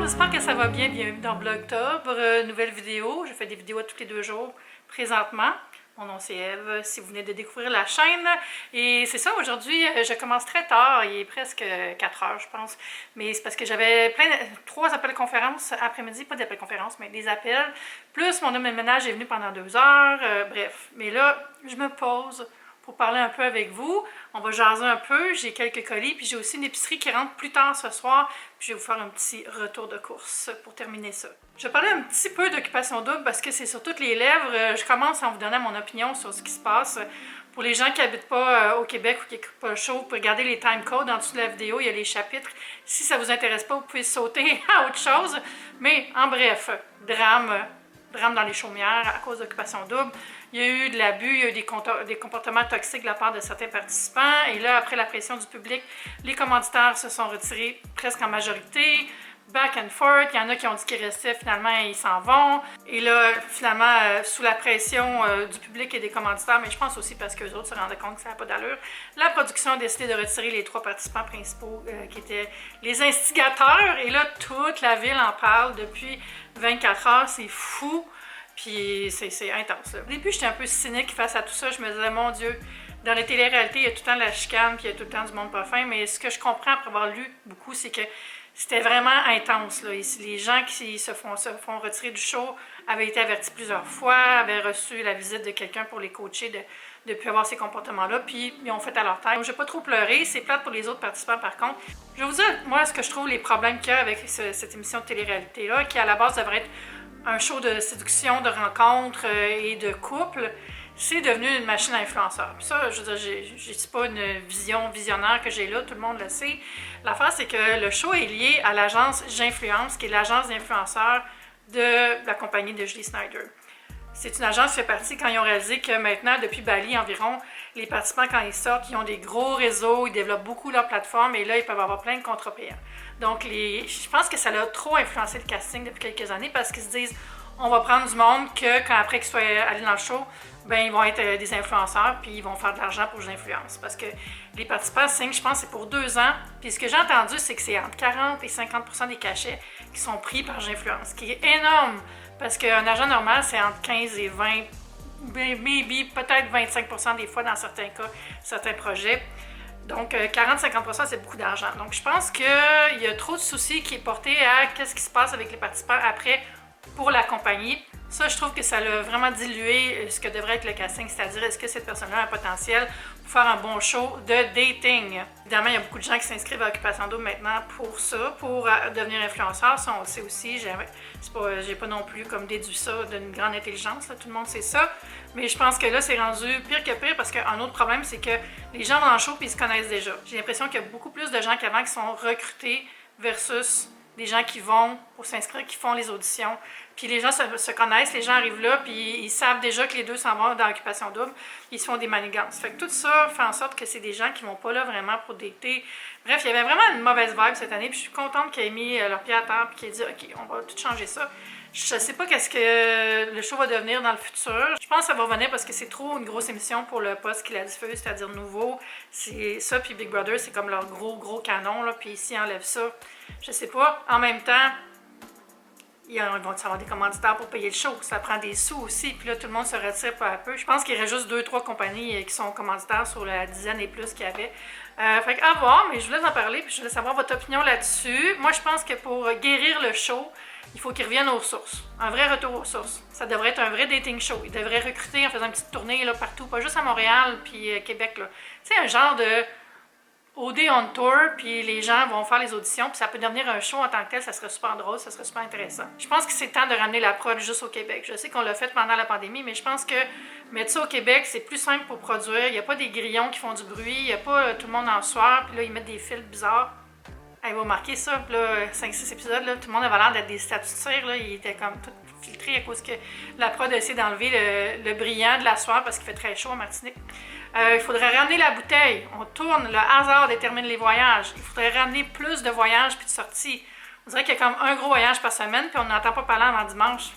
j'espère que ça va bien. Bienvenue dans Vlogtober, nouvelle vidéo. Je fais des vidéos tous les 2 jours présentement. Mon nom c'est Eve, si vous venez de découvrir la chaîne. Et c'est ça, aujourd'hui, je commence très tard, il est presque 4 heures, je pense. Mais c'est parce que j'avais 3 appels conférences après-midi, pas d'appels conférences, mais des appels. Plus mon homme de ménage est venu pendant 2 heures, bref. Mais là, je me pose pour parler un peu avec vous. On va jaser un peu, j'ai quelques colis, puis j'ai aussi une épicerie qui rentre plus tard ce soir, puis je vais vous faire un petit retour de course pour terminer ça. Je vais parler un petit peu d'occupation double parce que c'est sur toutes les lèvres. Je commence en vous donnant mon opinion sur ce qui se passe. Pour les gens qui n'habitent pas au Québec ou qui n'écoutent pas le show, vous pouvez regarder les timecodes en dessous de la vidéo, il y a les chapitres. Si ça ne vous intéresse pas, vous pouvez sauter à autre chose. Mais en bref, drame dans les chaumières à cause d'occupation double. Il y a eu de l'abus, il y a eu des comportements toxiques de la part de certains participants. Et là, après la pression du public, les commanditaires se sont retirés presque en majorité. Back and forth, il y en a qui ont dit qu'ils restaient, finalement ils s'en vont. Et là, finalement, sous la pression du public et des commanditaires, mais je pense aussi parce qu'eux autres se rendaient compte que ça n'avait pas d'allure, la production a décidé de retirer les 3 participants principaux qui étaient les instigateurs. Et là, toute la ville en parle depuis 24 heures, c'est fou. Puis c'est intense. Là. Au début, j'étais un peu cynique face à tout ça. Je me disais, mon Dieu, dans les téléréalités, il y a tout le temps de la chicane, puis il y a tout le temps du monde pas fin. Mais ce que je comprends après avoir lu beaucoup, c'est que c'était vraiment intense. Là. Les gens qui se font retirer du show avaient été avertis plusieurs fois, avaient reçu la visite de quelqu'un pour les coacher de ne plus avoir ces comportements-là, puis ils ont fait à leur tête. Je n'ai pas trop pleuré, c'est plate pour les autres participants par contre. Je vais vous dire, moi, ce que je trouve les problèmes qu'il y a avec cette émission de télé-réalité-là, qui à la base devrait être un show de séduction, de rencontre et de couple, c'est devenu une machine à influenceurs. Puis ça, je veux dire, je dis pas une vision visionnaire que j'ai là, tout le monde le sait. L'affaire, c'est que le show est lié à l'agence J'Influence, qui est l'agence d'influenceurs de la compagnie de Julie Snyder. C'est une agence qui fait partie quand ils ont réalisé que maintenant, depuis Bali environ, les participants, quand ils sortent, ils ont des gros réseaux, ils développent beaucoup leur plateforme et là, ils peuvent avoir plein de contrats payants. Donc, je pense que ça a trop influencé le casting depuis quelques années parce qu'ils se disent on va prendre du monde que, quand après qu'ils soient allés dans le show, ben ils vont être des influenceurs puis ils vont faire de l'argent pour que j'influence. Parce que les participants signent, je pense, c'est pour 2 ans. Puis ce que j'ai entendu, c'est que c'est entre 40 et 50% des cachets qui sont pris par J'Influence, ce qui est énorme. Parce qu'un agent normal, c'est entre 15 et 20, maybe peut-être 25% des fois dans certains cas, certains projets. Donc 40-50%, c'est beaucoup d'argent. Donc je pense qu'il y a trop de soucis qui est porté à qu'est-ce qui se passe avec les participants après pour la compagnie. Ça, je trouve que ça a vraiment dilué ce que devrait être le casting, c'est-à-dire est-ce que cette personne-là a un potentiel pour faire un bon show de dating. Évidemment, il y a beaucoup de gens qui s'inscrivent à Occupation Double maintenant pour ça, pour devenir influenceur. Ça, on le sait aussi. J'ai pas non plus comme déduit ça d'une grande intelligence, là, tout le monde sait ça. Mais je pense que là, c'est rendu pire que pire parce qu'un autre problème, c'est que les gens vont dans le show et ils se connaissent déjà. J'ai l'impression qu'il y a beaucoup plus de gens qu'avant qui sont recrutés versus des gens qui vont pour s'inscrire, qui font les auditions. Puis les gens se connaissent, les gens arrivent là, puis ils savent déjà que les deux s'en vont dans l'occupation double. Ils se font des manigances. Fait que tout ça fait en sorte que c'est des gens qui vont pas là vraiment pour dater. Bref, il y avait vraiment une mauvaise vibe cette année, puis je suis contente qu'ils aient mis leur pied à terre, puis qu'ils aient dit « OK, on va tout changer ça ». Je sais pas qu'est-ce que le show va devenir dans le futur. Je pense que ça va revenir parce que c'est trop une grosse émission pour le poste qui la diffuse, c'est-à-dire nouveau. C'est ça, puis Big Brother, c'est comme leur gros canon, là, puis ici, ils enlèvent ça. Je sais pas. En même temps, ils vont avoir des commanditaires pour payer le show. Ça prend des sous aussi. Puis là, tout le monde se retire peu à peu. Je pense qu'il y aurait juste 2-3 compagnies qui sont commanditaires sur la dizaine et plus qu'il y avait. Fait qu'à voir, mais je voulais en parler puis je voulais savoir votre opinion là-dessus. Moi, je pense que pour guérir le show, il faut qu'ils reviennent aux sources. Un vrai retour aux sources. Ça devrait être un vrai dating show. Ils devraient recruter en faisant une petite tournée là, partout, pas juste à Montréal puis Québec. Tu sais, un genre de OD on tour, puis les gens vont faire les auditions, puis ça peut devenir un show en tant que tel, ça serait super drôle, ça serait super intéressant. Je pense que c'est temps de ramener la prod juste au Québec. Je sais qu'on l'a fait pendant la pandémie, mais je pense que mettre ça au Québec, c'est plus simple pour produire. Il n'y a pas des grillons qui font du bruit, il n'y a pas tout le monde en sueur, puis là, ils mettent des fils bizarres. Elle va marquer ça, puis là, 5-6 épisodes, là, tout le monde avait l'air d'être des statues de cire, là, il était comme tout filtré à cause que la prod a essayé d'enlever le brillant de la soie parce qu'il fait très chaud en Martinique. Il faudrait ramener la bouteille. On tourne, le hasard détermine les voyages. Il faudrait ramener plus de voyages puis de sorties. On dirait qu'il y a comme un gros voyage par semaine puis on n'entend pas parler avant dimanche.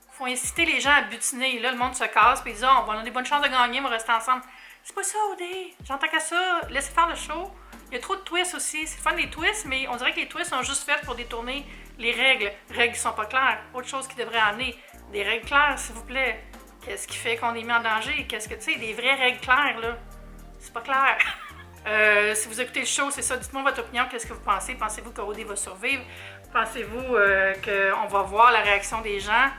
Il faut inciter les gens à butiner. Là, le monde se casse puis ils disent on a des bonnes chances de gagner, on va rester ensemble. C'est pas ça, OD. J'entends qu'à ça. Laissez faire le show. Il y a trop de twists aussi. C'est fun les twists, mais on dirait que les twists sont juste faits pour détourner les règles. Règles qui sont pas claires. Autre chose qui devrait amener des règles claires, s'il vous plaît. Qu'est-ce qui fait qu'on est mis en danger? Qu'est-ce que, tu sais, des vraies règles claires, là. C'est pas clair. Si vous écoutez le show, c'est ça. Dites-moi votre opinion. Qu'est-ce que vous pensez? Pensez-vous que OD va survivre? Pensez-vous qu'on va voir la réaction des gens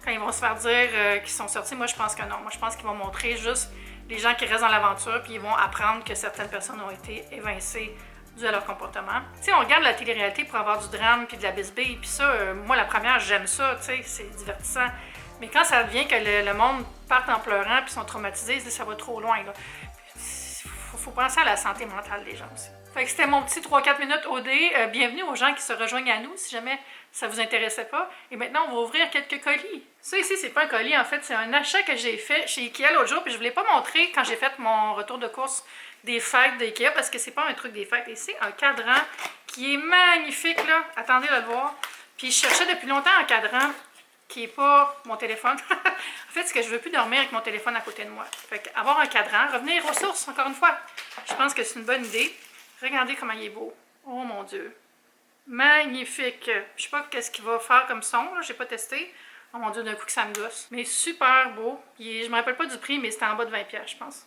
quand ils vont se faire dire qu'ils sont sortis? Moi, je pense que non. Moi, je pense qu'ils vont montrer juste les gens qui restent dans l'aventure, puis ils vont apprendre que certaines personnes ont été évincées dû à leur comportement. Tu sais, on regarde la télé-réalité pour avoir du drame puis de la bisbille, puis ça, moi, la première, j'aime ça, tu sais, c'est divertissant. Mais quand ça devient que le monde part en pleurant puis sont traumatisés, ils se disent ça va trop loin, là. Faut penser à la santé mentale des gens aussi. Fait que c'était mon petit 3-4 minutes OD. Bienvenue aux gens qui se rejoignent à nous, si jamais ça vous intéressait pas. Et maintenant, on va ouvrir quelques colis. Ça ici, c'est pas un colis, en fait, c'est un achat que j'ai fait chez Ikea l'autre jour, puis je ne vous l'ai pas montré quand j'ai fait mon retour de course des fêtes d'Ikea, parce que c'est pas un truc des fêtes. Et c'est un cadran qui est magnifique, là. Attendez de le voir. Puis je cherchais depuis longtemps un cadran qui n'est pas mon téléphone. En fait, c'est que je ne veux plus dormir avec mon téléphone à côté de moi. Fait qu'avoir un cadran, revenir aux sources, encore une fois, je pense que c'est une bonne idée. Regardez comment il est beau. Oh mon Dieu. Magnifique. Je sais pas qu'est-ce qu'il va faire comme son, là, j'ai pas testé. Oh mon Dieu, d'un coup que ça me gosse. Mais super beau. Je me rappelle pas du prix, mais c'était en bas de 20$, je pense.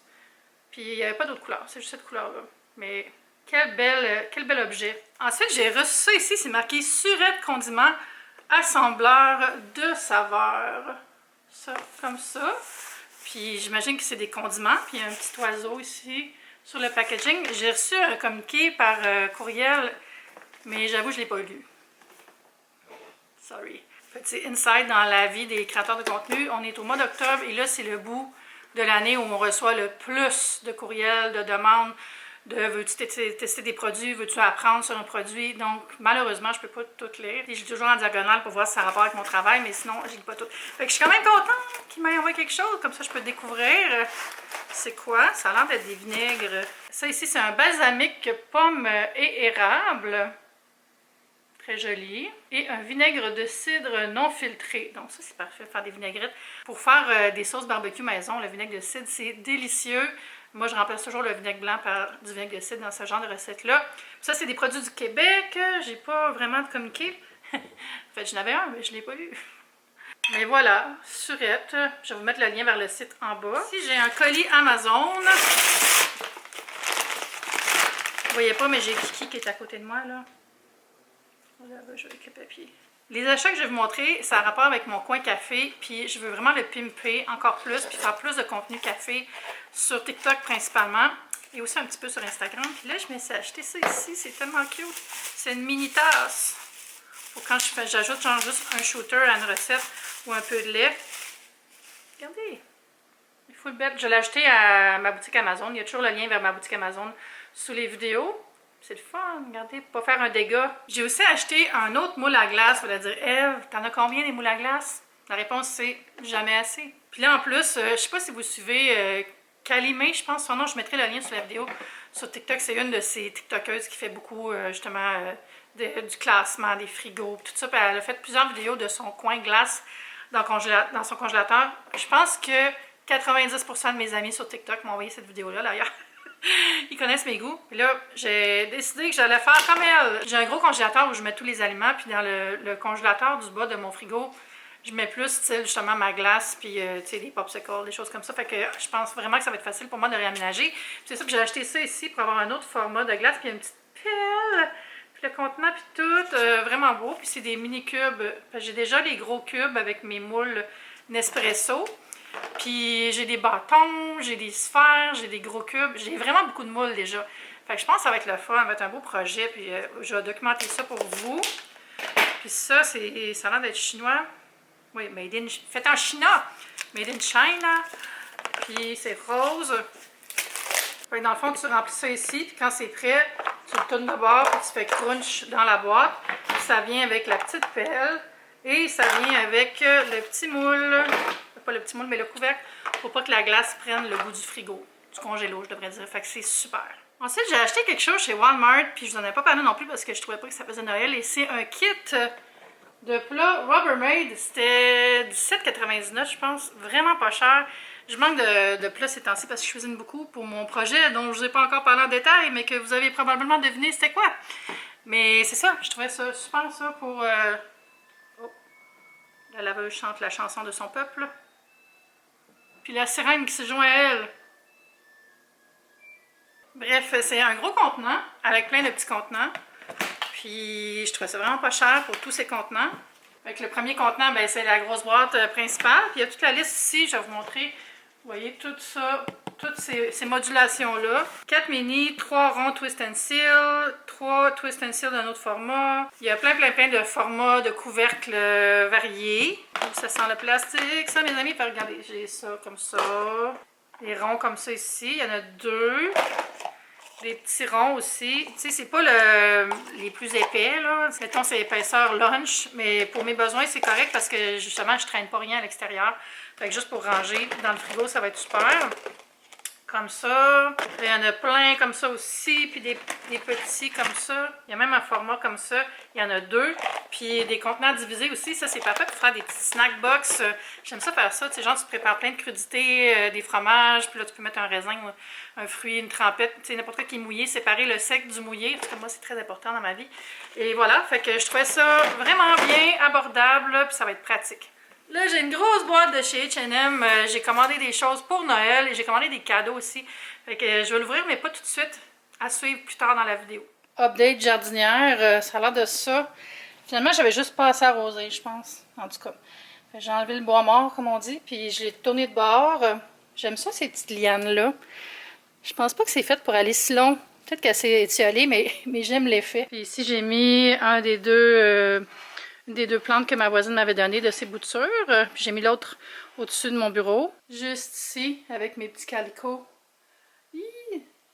Puis il n'y avait pas d'autre couleur, c'est juste cette couleur-là. Mais quel bel objet. Ensuite, j'ai reçu ça ici, c'est marqué Surette Condiment, assembleur de saveurs. Ça, comme ça. Puis j'imagine que c'est des condiments. Puis il y a un petit oiseau ici sur le packaging. J'ai reçu un communiqué par courriel, mais j'avoue, je ne l'ai pas lu. Sorry. Petit insight dans la vie des créateurs de contenu. On est au mois d'octobre et là, c'est le bout de l'année où on reçoit le plus de courriels, de demandes, de veux-tu tester des produits, veux-tu apprendre sur un produit. Donc, malheureusement, je ne peux pas tout lire. Et j'ai toujours en diagonale pour voir si ça a rapport avec mon travail, mais sinon, je ne lis pas tout. Fait que je suis quand même contente qu'il m'ait envoyé quelque chose, comme ça je peux découvrir. C'est quoi? Ça a l'air d'être des vinaigres. Ça ici, c'est un balsamique pomme et érable. Très joli. Et un vinaigre de cidre non filtré. Donc ça, c'est parfait, faire des vinaigrettes. Pour faire des sauces barbecue maison, le vinaigre de cidre, c'est délicieux. Moi, je remplace toujours le vinaigre blanc par du vinaigre de cidre dans ce genre de recette-là. Ça, c'est des produits du Québec. J'ai pas vraiment de communiqué. En fait, j'en avais un, mais je ne l'ai pas lu. Mais voilà, Surette. Je vais vous mettre le lien vers le site en bas. Ici, j'ai un colis Amazon. Vous voyez pas, mais j'ai Kiki qui est à côté de moi, là. Voilà, je vais avec le papier. Les achats que je vais vous montrer, ça a rapport avec mon coin café, puis je veux vraiment le pimper encore plus, puis faire plus de contenu café sur TikTok principalement, et aussi un petit peu sur Instagram. Puis là, je me suis acheté ça ici, c'est tellement cute. C'est une mini tasse. Pour quand j'ajoute genre juste un shooter à une recette ou un peu de lait. Regardez, il faut le bête. Je l'ai acheté à ma boutique Amazon. Il y a toujours le lien vers ma boutique Amazon sous les vidéos. C'est le fun, regardez, pour pas faire un dégât. J'ai aussi acheté un autre moule à glace. Vous allez dire, Eve, t'en as combien des moules à glace? La réponse, c'est jamais assez. Puis là, en plus, je sais pas si vous suivez Calimé, je pense son nom, je mettrai le lien sur la vidéo. Sur TikTok, c'est une de ces TikTokeuses qui fait beaucoup, justement, du classement, des frigos, tout ça. Puis elle a fait plusieurs vidéos de son coin glace dans son congélateur. Je pense que 90% de mes amis sur TikTok m'ont envoyé cette vidéo-là, d'ailleurs. Ils connaissent mes goûts. Puis là, j'ai décidé que j'allais faire comme elle. J'ai un gros congélateur où je mets tous les aliments. Puis dans le congélateur du bas de mon frigo, je mets plus, style, justement, ma glace, puis, tu sais, des popsicles, des choses comme ça. Fait que je pense vraiment que ça va être facile pour moi de réaménager. Puis c'est ça, puis j'ai acheté ça ici pour avoir un autre format de glace. Puis une petite pelle, puis le contenant, puis tout. Vraiment beau. Puis c'est des mini cubes. J'ai déjà les gros cubes avec mes moules Nespresso. Puis j'ai des bâtons, j'ai des sphères, j'ai des gros cubes. J'ai vraiment beaucoup de moules déjà. Fait que je pense que ça va être le fun, ça va être un beau projet. Puis je vais documenter ça pour vous. Puis ça, ça a l'air d'être chinois. Oui, fait en China. Made in China. Puis c'est rose. Fait que dans le fond, tu remplis ça ici. Puis quand c'est prêt, tu le tournes de bord. Puis tu fais crunch dans la boîte. Puis ça vient avec la petite pelle. Et ça vient avec le petit moule. Pas le petit moule, mais le couvercle, pour pas que la glace prenne le goût du frigo, du congélo, je devrais dire. Fait que c'est super. Ensuite, j'ai acheté quelque chose chez Walmart, puis je vous en ai pas parlé non plus parce que je trouvais pas que ça faisait Noël. Et c'est un kit de plats Rubbermaid. C'était $17,99, je pense. Vraiment pas cher. Je manque de plats ces temps-ci parce que je cuisine beaucoup pour mon projet dont je vous ai pas encore parlé en détail, mais que vous avez probablement deviné c'était quoi. Mais c'est ça, je trouvais ça super ça pour... Oh, la laveuse chante la chanson de son peuple. Puis la sirène qui se joint à elle. Bref, c'est un gros contenant avec plein de petits contenants. Puis je trouvais ça vraiment pas cher pour tous ces contenants. Fait que le premier contenant, ben, c'est la grosse boîte principale. Puis il y a toute la liste ici, je vais vous montrer. Vous voyez tout ça, toutes ces modulations-là. 4 mini, 3 ronds twist and seal, 3 twist and seal d'un autre format. Il y a plein de formats de couvercles variés. Ça sent le plastique. Ça, mes amis, regardez, j'ai ça comme ça. Des ronds comme ça ici. Il y en a 2. Des petits ronds aussi. Tu sais, c'est pas les plus épais, là. Mettons, c'est épaisseur lunch, mais pour mes besoins, c'est correct parce que, justement, je traîne pas rien à l'extérieur. Fait que juste pour ranger dans le frigo, ça va être super. Comme ça. Il y en a plein comme ça aussi, puis des petits comme ça. Il y a même un format comme ça. Il y en a 2. Puis des contenants divisés aussi. Ça, c'est parfait pour faire des petits snack box. J'aime ça faire ça. Tu sais, genre, tu prépares plein de crudités, des fromages, puis là, tu peux mettre un raisin, un fruit, une trempette, tu sais, n'importe quoi qui est mouillé. Séparer le sec du mouillé, parce que moi, c'est très important dans ma vie. Et voilà, fait que je trouvais ça vraiment bien, abordable, puis ça va être pratique. Là, j'ai une grosse boîte de chez H&M. J'ai commandé des choses pour Noël et j'ai commandé des cadeaux aussi. Fait que je vais l'ouvrir, mais pas tout de suite. À suivre plus tard dans la vidéo. Update jardinière, ça a l'air de ça. Finalement, j'avais juste pas assez arrosé, je pense. En tout cas, j'ai enlevé le bois mort, comme on dit, puis je l'ai tourné de bord. J'aime ça, ces petites lianes-là. Je pense pas que c'est fait pour aller si long. Peut-être qu'elle s'est étiolée, mais j'aime l'effet. Puis ici, j'ai mis un des deux... Une des 2 plantes que ma voisine m'avait donné de ses boutures. Puis j'ai mis l'autre au-dessus de mon bureau. Juste ici, avec mes petits calicots.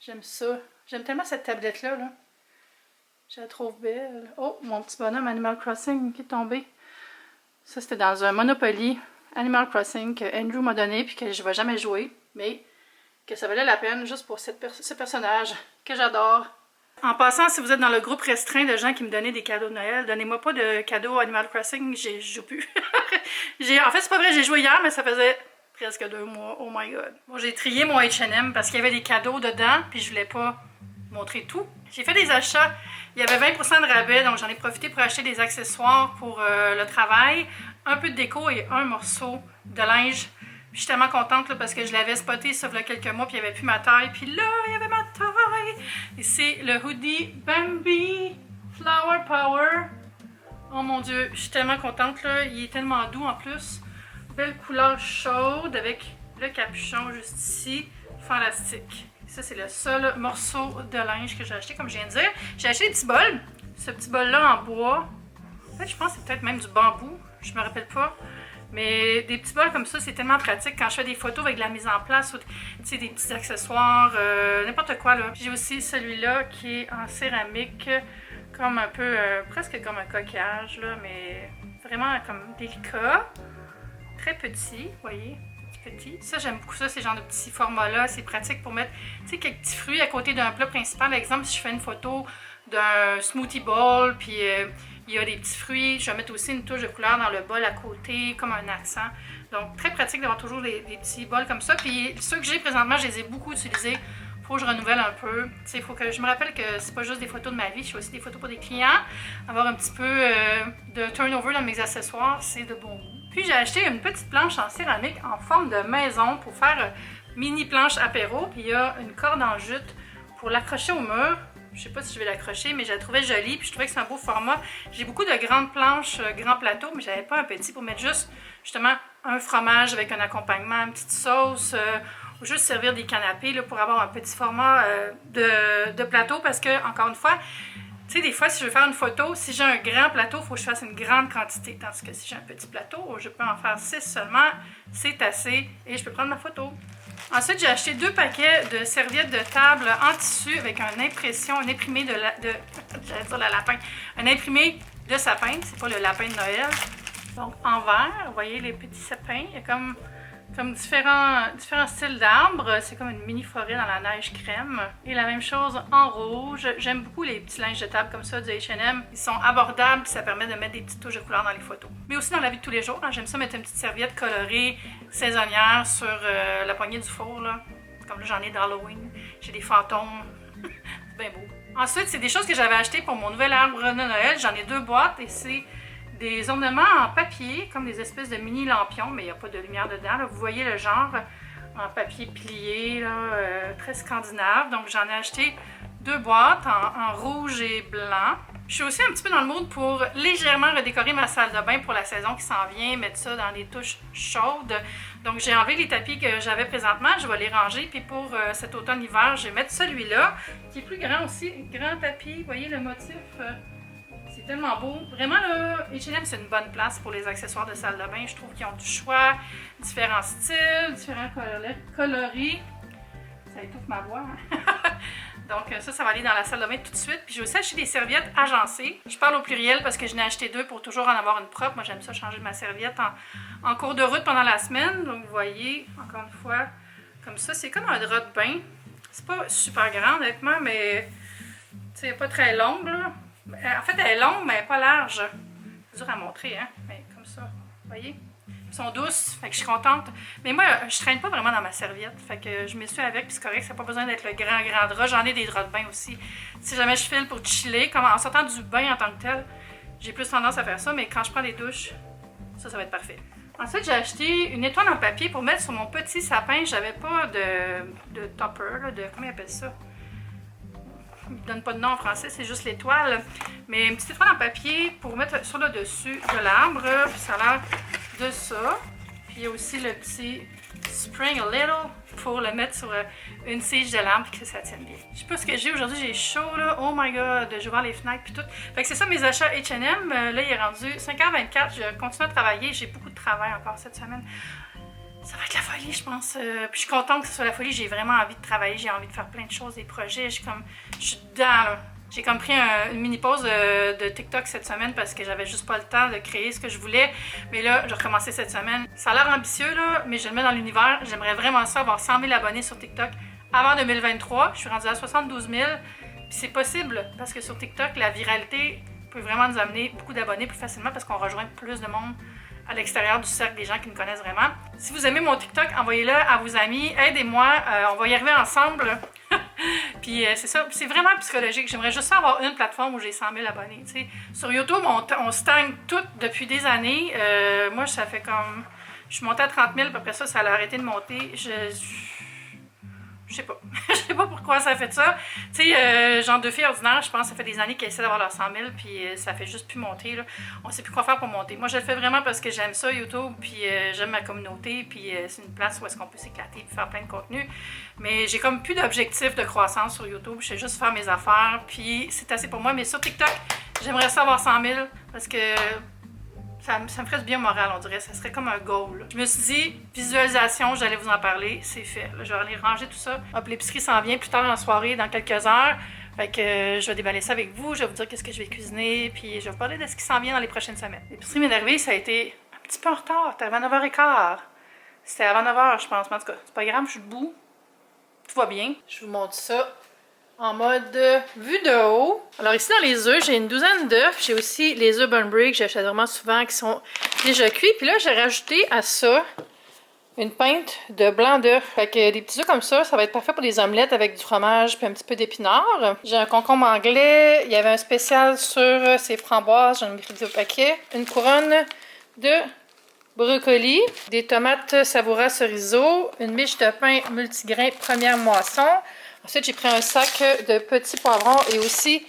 J'aime ça. J'aime tellement cette tablette-là. Là. Je la trouve belle. Oh, mon petit bonhomme Animal Crossing qui est tombé. Ça, c'était dans un Monopoly Animal Crossing que Andrew m'a donné puis que je ne vais jamais jouer. Mais que ça valait la peine juste pour ce personnage que j'adore. En passant, si vous êtes dans le groupe restreint de gens qui me donnaient des cadeaux de Noël, donnez-moi pas de cadeaux Animal Crossing, je joue plus. En fait, c'est pas vrai, j'ai joué hier, mais ça faisait presque 2 mois. Oh my god. Bon, j'ai trié mon H&M parce qu'il y avait des cadeaux dedans, puis je voulais pas montrer tout. J'ai fait des achats. Il y avait 20% de rabais, donc j'en ai profité pour acheter des accessoires pour le travail, un peu de déco et un morceau de linge. Puis je suis tellement contente là, parce que je l'avais spoté ça il y a quelques mois, puis il n'y avait plus ma taille. Puis là, il y avait ma taille. Et c'est le hoodie Bambi Flower Power. Oh mon Dieu, je suis tellement contente là. Il est tellement doux en plus. Belle couleur chaude avec le capuchon juste ici. Fantastique. Ça, c'est le seul morceau de linge que j'ai acheté, comme je viens de dire. J'ai acheté des petits bols. Ce petit bol-là en bois. En fait, je pense que c'est peut-être même du bambou. Je me rappelle pas. Mais des petits bols comme ça, c'est tellement pratique quand je fais des photos avec de la mise en place ou des petits accessoires, n'importe quoi. J'ai aussi celui-là qui est en céramique, comme un peu, presque comme un coquillage, là, mais vraiment comme délicat. Très petit, vous voyez, petit. Ça, j'aime beaucoup ça, ces genres de petits formats-là. C'est pratique pour mettre quelques petits fruits à côté d'un plat principal. Par exemple, si je fais une photo d'un smoothie bowl, puis il y a des petits fruits. Je vais mettre aussi une touche de couleur dans le bol à côté, comme un accent. Donc, très pratique d'avoir toujours des petits bols comme ça. Puis, ceux que j'ai présentement, je les ai beaucoup utilisés. Il faut que je renouvelle un peu. Il faut que je me rappelle que c'est pas juste des photos de ma vie, je fais aussi des photos pour des clients. Avoir un petit peu de turnover dans mes accessoires, c'est de bon goût. Puis, j'ai acheté une petite planche en céramique en forme de maison pour faire mini planche apéro. Puis, il y a une corde en jute pour l'accrocher au mur. Je sais pas si je vais l'accrocher, mais je la trouvais jolie, puis je trouvais que c'est un beau format. J'ai beaucoup de grandes planches, grands plateaux, mais j'avais pas un petit pour mettre juste, justement, un fromage avec un accompagnement, une petite sauce, ou juste servir des canapés là, pour avoir un petit format de plateau, parce que, encore une fois, tu sais, des fois, si je veux faire une photo, si j'ai un grand plateau, il faut que je fasse une grande quantité, tandis que si j'ai un petit plateau, je peux en faire 6 seulement, c'est assez, et je peux prendre ma photo. Ensuite, j'ai acheté 2 paquets de serviettes de table en tissu avec un imprimé j'allais dire le lapin, un imprimé de sapin, c'est pas le lapin de Noël. Donc, en vert, vous voyez les petits sapins, il y a comme comme différents styles d'arbres. C'est comme une mini forêt dans la neige crème. Et la même chose en rouge. J'aime beaucoup les petits linges de table comme ça du H&M. Ils sont abordables, ça permet de mettre des petites touches de couleur dans les photos. Mais aussi dans la vie de tous les jours, hein, j'aime ça mettre une petite serviette colorée saisonnière sur la poignée du four. Là. Comme là, j'en ai d'Halloween. J'ai des fantômes. C'est bien beau. Ensuite, c'est des choses que j'avais achetées pour mon nouvel arbre de Noël. J'en ai 2 boîtes et c'est des ornements en papier, comme des espèces de mini lampions, mais il n'y a pas de lumière dedans. Là. Vous voyez le genre en papier plié, là, très scandinave. Donc j'en ai acheté 2 boîtes en rouge et blanc. Je suis aussi un petit peu dans le mood pour légèrement redécorer ma salle de bain pour la saison qui s'en vient, mettre ça dans des touches chaudes. Donc j'ai enlevé les tapis que j'avais présentement, je vais les ranger. Puis pour cet automne-hiver, je vais mettre celui-là, qui est plus grand aussi, grand tapis. Vous voyez le motif? C'est tellement beau. Vraiment, là, H&M, c'est une bonne place pour les accessoires de salle de bain. Je trouve qu'ils ont du choix, différents styles, différents coloris. Ça étouffe ma voix. Hein? Donc ça va aller dans la salle de bain tout de suite. Puis j'ai aussi acheté des serviettes agencées. Je parle au pluriel parce que je n'ai acheté 2 pour toujours en avoir une propre. Moi, j'aime ça changer ma serviette en cours de route pendant la semaine. Donc vous voyez, encore une fois, comme ça. C'est comme un drap de bain. C'est pas super grand, honnêtement, mais c'est pas très longue, là. En fait, elle est longue, mais pas large. C'est dur à montrer, hein? Mais comme ça, vous voyez? Elles sont douces, fait que je suis contente. Mais moi, je traîne pas vraiment dans ma serviette. Fait que je m'essuie avec, puis c'est correct, ça n'a pas besoin d'être le grand drap. J'en ai des draps de bain aussi. Si jamais je file pour chiller, comme en sortant du bain en tant que tel, j'ai plus tendance à faire ça, mais quand je prends des douches, ça va être parfait. Ensuite, j'ai acheté une étoile en papier pour mettre sur mon petit sapin. J'avais pas de topper, là, de... Comment ils appellent ça? Il ne donne pas de nom en français, c'est juste l'étoile. Mais une petite étoile en papier pour mettre sur le dessus de l'arbre. Puis ça a l'air de ça. Puis il y a aussi le petit Spring a Little pour le mettre sur une tige de l'arbre et que ça tienne bien. Je sais pas ce que j'ai aujourd'hui, j'ai chaud là. Oh my god, j'ai ouvert les fenêtres puis tout. Fait que c'est ça mes achats H&M. Là, il est rendu 5h24. Je continue à travailler. J'ai beaucoup de travail encore cette semaine. Ça va être la folie, je pense. Puis je suis contente que ce soit la folie. J'ai vraiment envie de travailler. J'ai envie de faire plein de choses, des projets. Je suis dedans, là. J'ai comme pris une mini-pause de TikTok cette semaine parce que j'avais juste pas le temps de créer ce que je voulais. Mais là, j'ai recommencé cette semaine. Ça a l'air ambitieux, là, mais je le mets dans l'univers. J'aimerais vraiment ça, avoir 100 000 abonnés sur TikTok avant 2023. Je suis rendue à 72 000. Puis c'est possible parce que sur TikTok, la viralité peut vraiment nous amener beaucoup d'abonnés plus facilement parce qu'on rejoint plus de monde à l'extérieur du cercle des gens qui me connaissent vraiment. Si vous aimez mon TikTok, envoyez-le à vos amis, aidez-moi, on va y arriver ensemble. Puis c'est ça, c'est vraiment psychologique. J'aimerais juste avoir une plateforme où j'ai 100 000 abonnés. T'sais. Sur YouTube, on stagne tout depuis des années. Moi, ça fait comme... Je suis montée à 30 000, puis après ça, ça a arrêté de monter. Je sais pas. Je sais pas pourquoi ça a fait ça. Tu sais, genre 2 filles ordinaires, je pense que ça fait des années qu'elles essaient d'avoir leurs 100 000, puis ça fait juste plus monter. Là. On sait plus quoi faire pour monter. Moi, je le fais vraiment parce que j'aime ça, YouTube, puis j'aime ma communauté, puis c'est une place où est-ce qu'on peut s'éclater et faire plein de contenu. Mais j'ai comme plus d'objectif de croissance sur YouTube. Je sais juste faire mes affaires, puis c'est assez pour moi. Mais sur TikTok, j'aimerais ça avoir 100 000 parce que... Ça me ferait du bien au moral, on dirait. Ça serait comme un goal. Je me suis dit, visualisation, j'allais vous en parler. C'est fait. Là, je vais aller ranger tout ça. Hop, l'épicerie s'en vient plus tard en soirée, dans quelques heures. Fait que je vais déballer ça avec vous. Je vais vous dire qu'est-ce que je vais cuisiner. Puis je vais vous parler de ce qui s'en vient dans les prochaines semaines. L'épicerie m'est arrivée, ça a été un petit peu en retard. C'était avant 9h15. C'était avant 9h, je pense. Mais en tout cas, c'est pas grave, je suis debout. Tout va bien. Je vous montre ça en mode vue de haut. Alors ici dans les œufs, j'ai une douzaine d'œufs. J'ai aussi les œufs Bunbury que j'achète vraiment souvent qui sont déjà cuits. Puis là, j'ai rajouté à ça une pinte de blanc d'œuf. Fait que des petits œufs comme ça va être parfait pour des omelettes avec du fromage puis un petit peu d'épinards. J'ai un concombre anglais. Il y avait un spécial sur ces framboises. J'en ai pris 2 paquets. Une couronne de brocoli. Des tomates savoura cerise-eau. Une miche de pain multigrain première moisson. Ensuite, j'ai pris un sac de petits poivrons et aussi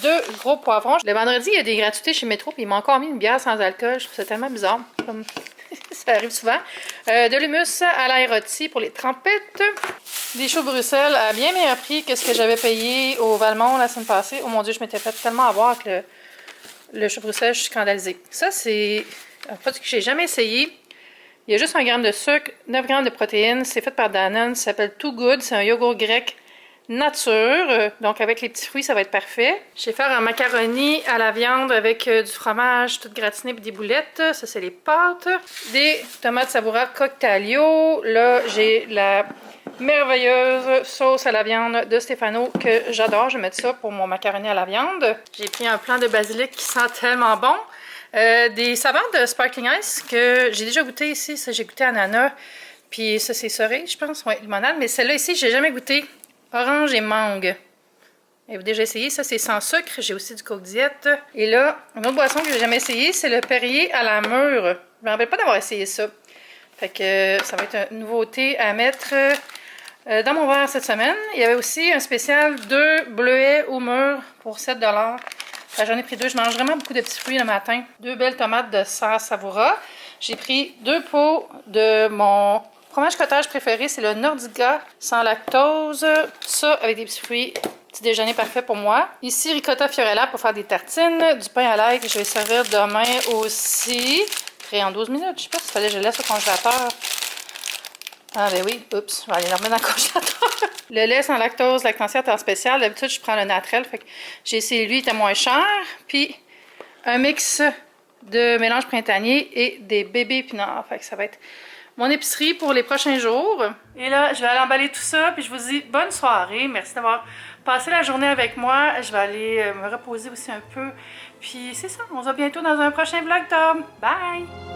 2 gros poivrons. Le vendredi, il y a des gratuités chez Métro, puis ils m'ont encore mis une bière sans alcool. Je trouve ça tellement bizarre. Comme... ça arrive souvent. De l'hummus à l'ail rôti pour les trempettes. Des choux Bruxelles à bien meilleur prix que ce que j'avais payé au Valmont la semaine passée. Oh mon Dieu, je m'étais fait tellement avoir avec le chou Bruxelles, je suis scandalisée. Ça, c'est un produit que j'ai jamais essayé. Il y a juste 1 gramme de sucre, 9 grammes de protéines. C'est fait par Danone. Ça s'appelle Too Good. C'est un yogourt grec nature. Donc avec les petits fruits, ça va être parfait. Je vais faire un macaroni à la viande avec du fromage tout gratiné et des boulettes. Ça, c'est les pâtes. Des tomates savoura Coctalio. Là, j'ai la merveilleuse sauce à la viande de Stefano que j'adore. Je vais mettre ça pour mon macaroni à la viande. J'ai pris un plant de basilic qui sent tellement bon. Des saveurs de Sparkling Ice que j'ai déjà goûté ici. Ça, j'ai goûté ananas. Puis ça, c'est cerise, je pense. Ouais, limonade. Mais celle-là ici, j'ai jamais goûté. Orange et mangue. Avez-vous déjà essayé? Ça, c'est sans sucre. J'ai aussi du Coke Diet. Et là, une autre boisson que j'ai jamais essayé, c'est le Perrier à la mûre. Je me rappelle pas d'avoir essayé ça. Fait que ça va être une nouveauté à mettre dans mon verre cette semaine. Il y avait aussi un spécial 2 bleuets au mûr pour 7 $. J'en ai pris 2. Je mange vraiment beaucoup de petits fruits le matin. 2 belles tomates de Serre Savoura. J'ai pris 2 pots de mon fromage cottage préféré. C'est le Nordica sans lactose. Ça avec des petits fruits. Petit déjeuner parfait pour moi. Ici, ricotta fiorella pour faire des tartines. Du pain à l'ail que je vais servir demain aussi. Prêt en 12 minutes. Je sais pas s'il fallait que je laisse au congélateur. Ah ben oui, oups, je vais aller le remettre dans le congélateur. Le lait sans lactose, lactantiate en spécial. D'habitude, je prends le naturel. Fait que j'ai essayé lui, il était moins cher. Puis un mix de mélange printanier et des bébés épinards. Fait que ça va être mon épicerie pour les prochains jours. Et là, je vais aller emballer tout ça. Puis je vous dis bonne soirée. Merci d'avoir passé la journée avec moi. Je vais aller me reposer aussi un peu. Puis c'est ça, on se voit bientôt dans un prochain vlog, Tom. Bye!